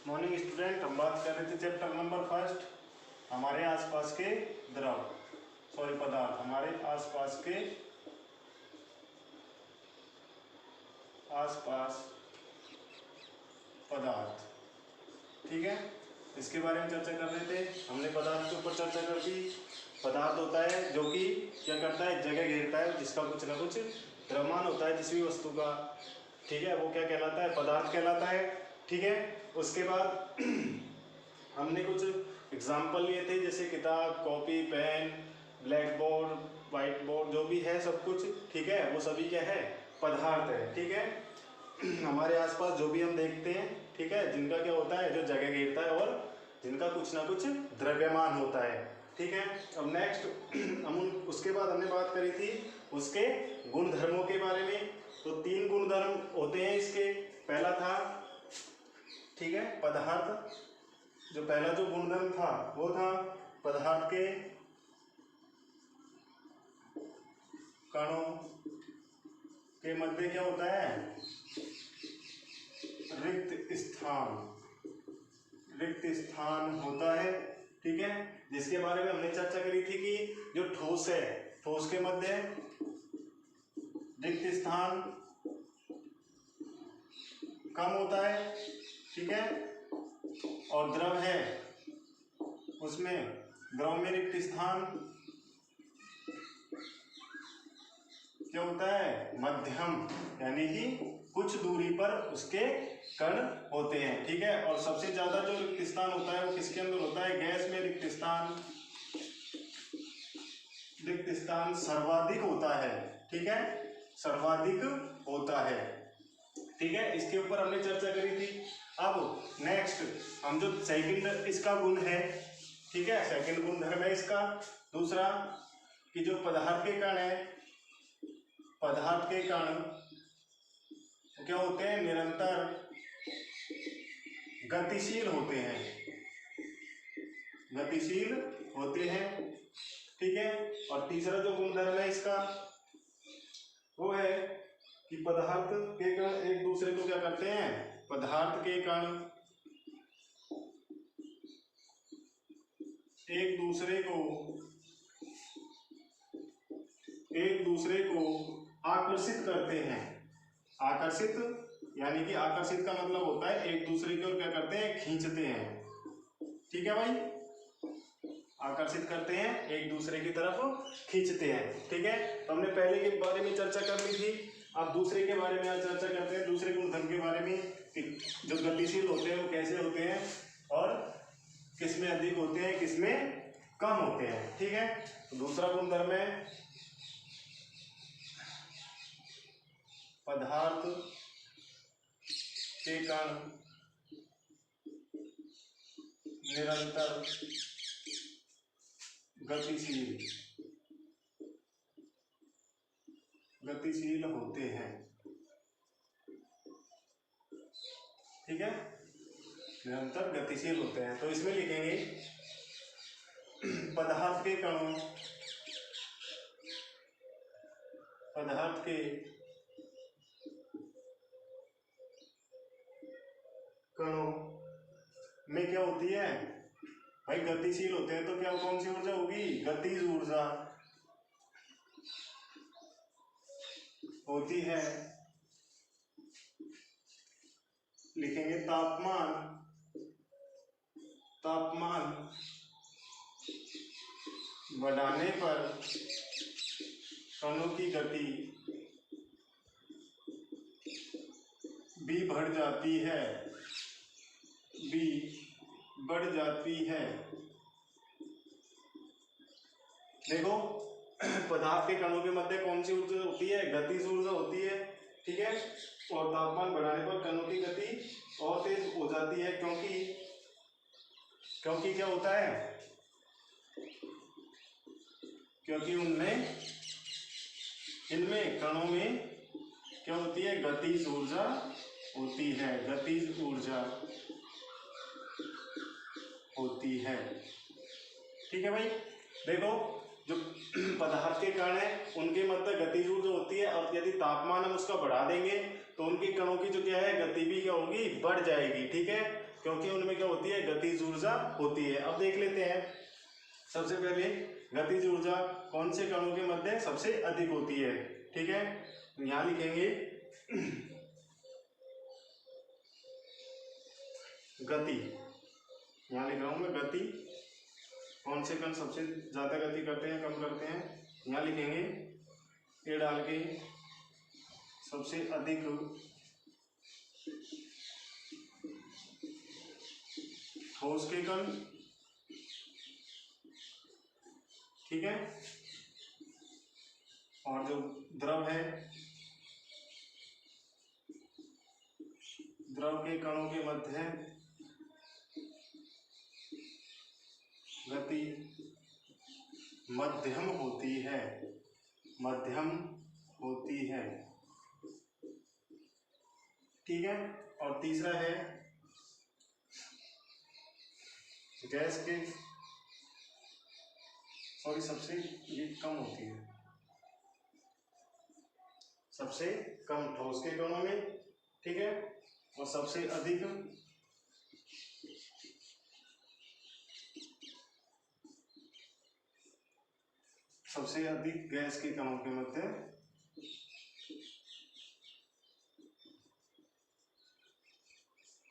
Morning student, हम बात कर रहे थे चैप्टर नंबर फर्स्ट, हमारे आसपास के द्रव पदार्थ, हमारे आसपास के आसपास पदार्थ। ठीक है, इसके बारे में चर्चा कर रहे थे। हमने पदार्थ के ऊपर चर्चा कर दी। पदार्थ होता है जो कि क्या करता है, जगह घेरता है, जिसका कुछ ना कुछ द्रव्यमान होता है जिस भी वस्तु का। ठीक है, वो क्या कहलाता है, पदार्थ कहलाता है। ठीक है, उसके बाद हमने कुछ एग्जाम्पल लिए थे, जैसे किताब, copy, pen, black board, white board, जो भी है सब कुछ। ठीक है, वो सभी क्या है, पदार्थ है। ठीक है, हमारे आसपास जो भी हम देखते हैं, ठीक है, जिनका क्या होता है, जो जगह घेरता है और जिनका कुछ ना कुछ द्रव्यमान होता है। ठीक है, अब नेक्स्ट हम उसके बाद हमने बात करी थी उसके गुणधर्मों के बारे में। तो 3 गुणधर्म होते हैं इसके। पहला था, ठीक है, पदार्थ, जो पहला जो गुणधर्म था वो था पदार्थ के कणों के मध्य क्या होता है, रिक्त स्थान होता है। ठीक है, जिसके बारे में हमने चर्चा करी थी कि जो ठोस है, ठोस के मध्य रिक्त स्थान कम होता है। ठीक है, और द्रव है उसमें, द्रव में रिक्त स्थान क्या होता है, मध्यम, यानी कि कुछ दूरी पर उसके कण होते हैं। ठीक है, और सबसे ज्यादा जो रिक्त स्थान होता है वो किसके अंदर होता है, गैस में रिक्त स्थान सर्वाधिक होता है। ठीक है, सर्वाधिक होता है। ठीक है, इसके ऊपर हमने चर्चा करी थी। अब नेक्स्ट हम जो सेकंड इसका गुण है, ठीक है, सेकंड गुण धर्म है इसका दूसरा, कि जो पदार्थ के कण है, पदार्थ के कण क्या होते हैं, निरंतर गतिशील होते हैं, गतिशील होते हैं। ठीक है, और तीसरा जो गुणधर्म है इसका वो है कि पदार्थ के कण एक दूसरे को क्या करते हैं, पदार्थ के कण एक दूसरे को आकर्षित करते हैं। आकर्षित यानी कि आकर्षित का मतलब होता है एक दूसरे की ओर क्या करते हैं, खींचते हैं। ठीक है भाई, आकर्षित करते हैं, एक दूसरे की तरफ खींचते हैं। ठीक है, तो हमने पहले के बारे में चर्चा कर ली थी। अब दूसरे के बारे में आज चर्चा करते हैं, दूसरे गुणधर्म के बारे में, कि जो गतिशील होते हैं वो कैसे होते हैं और किसमें अधिक होते हैं, किसमें कम होते हैं। ठीक है, तो दूसरा गुणधर्म है पदार्थ के कण निरंतर गतिशील होते हैं। ठीक है, निरंतर गतिशील होते हैं। तो इसमें लिखेंगे पदार्थ के कणों में क्या होती है भाई, गतिशील होते हैं, तो क्या कौन सी ऊर्जा होगी, गतिज ऊर्जा होती है। लिखेंगे तापमान बढ़ाने पर कणों की गति भी बढ़ जाती है। देखो, पदार्थ के कणों के मध्य कौन सी ऊर्जा होती है, गतिज ऊर्जा होती है। ठीक है, और तापमान बढ़ाने पर कणों की गति और तेज हो जाती है, क्योंकि क्या होता है, क्योंकि इनमें कणों में क्या होती है, गतिज ऊर्जा होती है, गतिज ऊर्जा होती है। ठीक है भाई, देखो जो पदार्थ के कण है उनके मध्य गतिज ऊर्जा होती है, और यदि तापमान हम उसका बढ़ा देंगे तो उनके कणों की जो क्या है गति भी क्या होगी, बढ़ जाएगी। ठीक है, क्योंकि उनमें क्या होती है, गतिज ऊर्जा होती है। अब देख लेते हैं सबसे पहले गतिज ऊर्जा कौन से कणों के मध्य सबसे अधिक होती है। ठीक है, यहाँ लिखेंगे गति, यहाँ लिख रहा हूं मैं गति, कौन से कण सबसे ज्यादा गति करते हैं, कम करते हैं, यहाँ लिखेंगे ये डाल के सबसे अधिक ठोस के कण। ठीक है, और जो द्रव है, द्रव के कणों के मध्य गति मध्यम होती है, मध्यम होती है। ठीक है, और तीसरा है गैस के, सॉरी सबसे ये कम होती है, सबसे कम ठोस के कणों में। ठीक है, और सबसे अधिक गैस के कणों के मध्य।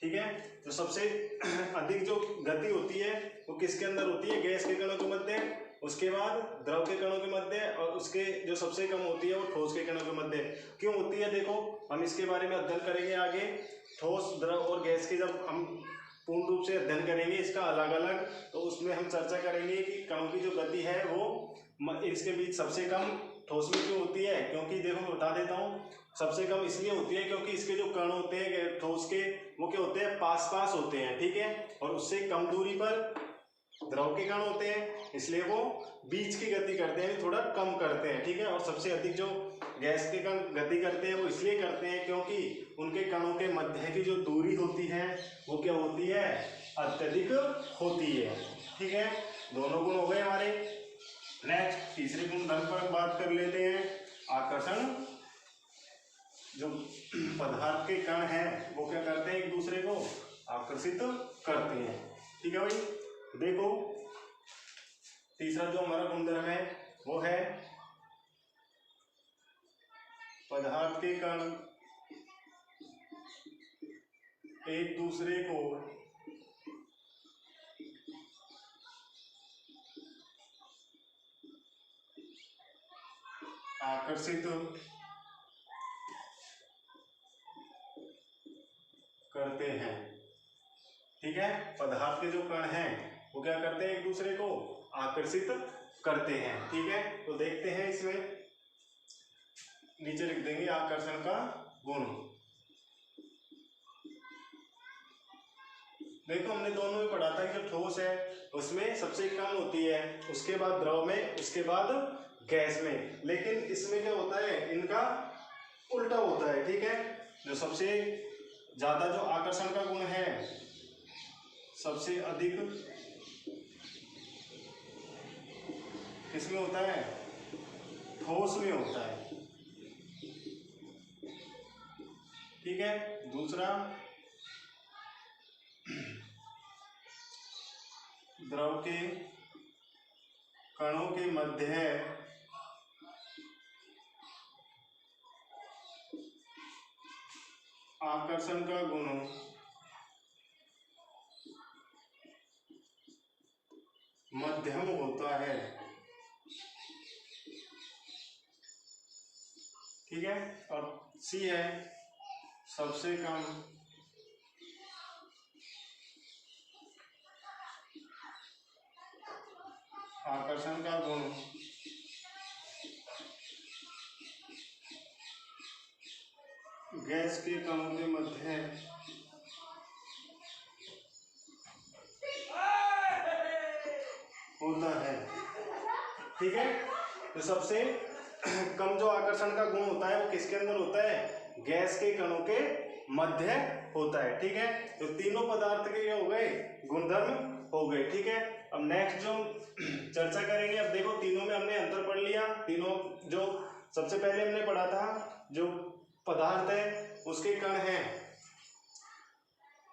ठीक है, तो सबसे अधिक जो गति होती है वो किसके अंदर होती है, गैस के कणों के मध्य, उसके बाद द्रव के कणों के मध्य, और उसके जो सबसे कम होती है वो ठोस के कणों के मध्य। क्यों होती है, देखो हम इसके बारे में अध्ययन करेंगे आगे। ठोस, द्रव और गैस के जब हम पूर्ण रूप से अध्ययन करेंगे इसका अलग अलग, तो उसमें हम चर्चा करेंगे कि कणों की जो गति है वो इसके बीच सबसे कम ठोस में क्यों होती है। क्योंकि देखो मैं बता देता हूँ, सबसे कम इसलिए होती है क्योंकि इसके जो कण होते हैं ठोस के, वो क्या होते हैं, पास पास होते हैं। ठीक है, और उससे कम दूरी पर द्रव के कण होते हैं, इसलिए वो बीच की गति करते हैं, थोड़ा कम करते हैं। ठीक है, और सबसे अधिक जो गैस के कण गति करते हैं वो इसलिए करते हैं क्योंकि उनके कणों के मध्य की जो दूरी होती है वो क्या होती है, अत्यधिक होती है। ठीक है, दोनों गुण हो गए हमारे। नेक्स्ट तीसरे गुणधर्म पर बात कर लेते हैं, आकर्षण। जो पदार्थ के कण हैं वो क्या करते हैं, एक दूसरे को आकर्षित करते हैं। ठीक है भाई, देखो तीसरा जो हमारा गुणधर्म है वो है पदार्थ के कण एक दूसरे को आकर्षित करते हैं। ठीक है, पदार्थ के जो कण हैं वो क्या करते हैं, एक दूसरे को आकर्षित करते हैं। ठीक है, तो देखते हैं इसमें, नीचे लिख देंगे आकर्षण का गुण। देखो हमने दोनों में पढ़ा था कि जो ठोस है उसमें सबसे कम होती है, उसके बाद द्रव में, उसके बाद गैस में। लेकिन इसमें क्या होता है, इनका उल्टा होता है। ठीक है, जो सबसे ज्यादा जो आकर्षण का गुण है, सबसे अधिक किसमें होता है, ठोस में होता है। ठीक है, दूसरा द्रव के कणों के मध्य है आकर्षण का गुण मध्यम होता है। ठीक है, और सी है सबसे कम आकर्षण का गुण गैस के कणों के मध्य होता है। ठीक है, तो सबसे कम जो आकर्षण का गुण होता है वो किसके अंदर होता है, गैस के कणों के मध्य होता है। ठीक है, तो तीनों पदार्थ के हो गए गुणधर्म हो गए। ठीक है, अब नेक्स्ट जो चर्चा करेंगे, अब देखो तीनों में हमने अंतर पढ़ लिया। तीनों जो सबसे पहले हमने पढ़ा था, जो पदार्थ है उसके कण हैं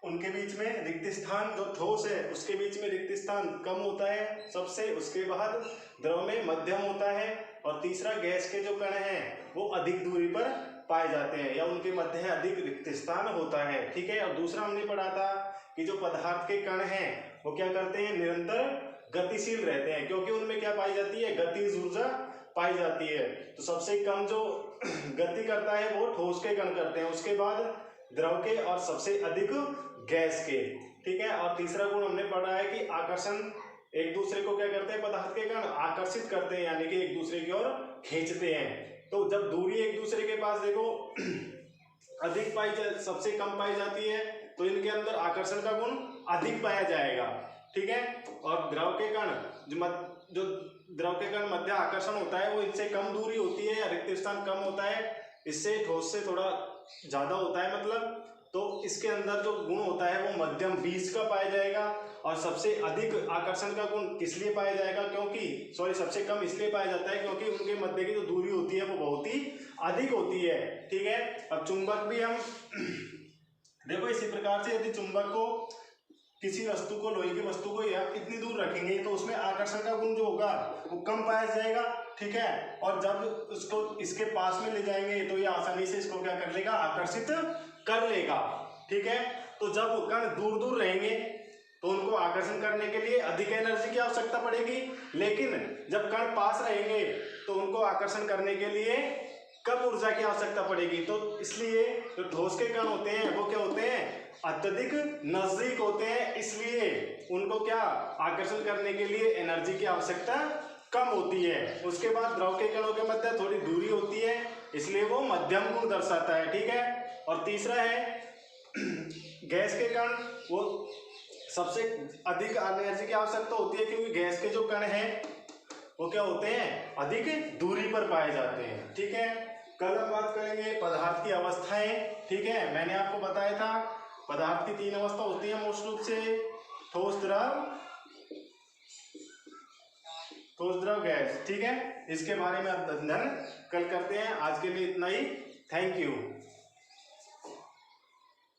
उनके बीच में रिक्त स्थान, जो ठोस है उसके बीच में रिक्त स्थान कम होता है सबसे, उसके बाद द्रव में मध्यम होता है, और तीसरा गैस के जो कण हैं वो अधिक दूरी पर पाए जाते हैं या उनके मध्य अधिक रिक्त स्थान होता है। ठीक है। और दूसरा हमने पढ़ा था कि जो पदार्थ के कण हैं वो क्या करते हैं, निरंतर गतिशील रहते हैं, क्योंकि उनमें क्या पाई जाती है, गतिज ऊर्जा पाई जाती है। तो सबसे कम जो गति करता है वो ठोस के कण करते हैं, उसके बाद द्रव के, और सबसे अधिक गैस के। ठीक है। और तीसरा गुण हमने पढ़ा है कि आकर्षण, एक दूसरे को क्या करते हैं, पदार्थ के कण आकर्षित करते हैं, यानी कि एक दूसरे की ओर खींचते हैं। तो जब दूरी एक दूसरे के पास देखो अधिक सबसे कम पाई जाती है, तो इनके अंदर आकर्षण का गुण अधिक पाया जाएगा। ठीक है। और द्रव के कण जो द्रव के कण मध्य आकर्षण होता है वो इनसे कम दूरी होती है या रिक्त स्थान कम होता है, इससे ठोस से थोड़ा ज्यादा होता है मतलब। तो इसके अंदर जो गुण होता है वो मध्यम 20 का पाया जाएगा, और सबसे अधिक आकर्षण का गुण किस लिए पाया जाएगा, सबसे कम इसलिए पाया जाता है क्योंकि उनके मध्य की जो दूरी होती है वो बहुत ही अधिक होती है। ठीक है। अब चुंबक भी हम देखो इसी प्रकार से, यदि चुंबक को, किसी वस्तु को, लोहे की वस्तु को या इतनी दूर रखेंगे तो उसमें आकर्षण का गुण जो होगा वो कम पाया जाएगा। ठीक है। और जब उसको इसके पास में ले जाएंगे तो ये आसानी से इसको क्या कर लेगा, आकर्षित कर लेगा। ठीक है। तो जब कण दूर दूर रहेंगे तो उनको आकर्षण करने के लिए अधिक एनर्जी की आवश्यकता पड़ेगी, लेकिन जब कण पास रहेंगे तो उनको आकर्षण करने के लिए कम ऊर्जा की आवश्यकता पड़ेगी। तो इसलिए जो ठोस के कण होते हैं वो क्या होते हैं, अत्यधिक नजदीक होते हैं, इसलिए उनको क्या आकर्षण करने के लिए एनर्जी की आवश्यकता कम होती है। उसके बाद द्रव के कणों के मध्य थोड़ी दूरी होती है, इसलिए वो मध्यम गुण दर्शाता है। ठीक है। और तीसरा है गैस के कण, वो सबसे अधिक एनर्जी की आवश्यकता होती है क्योंकि गैस के जो कण हैं वो क्या होते हैं, अधिक दूरी पर पाए जाते हैं। ठीक है। कल हम बात करेंगे पदार्थ की अवस्थाएं। ठीक है। मैंने आपको बताया था पदार्थ की 3 अवस्था होती है मोस्ट रूप से, ठोस, द्रव, गैस। ठीक है। इसके बारे में अब अध्ययन कल करते हैं। आज के लिए इतना ही। Thank you.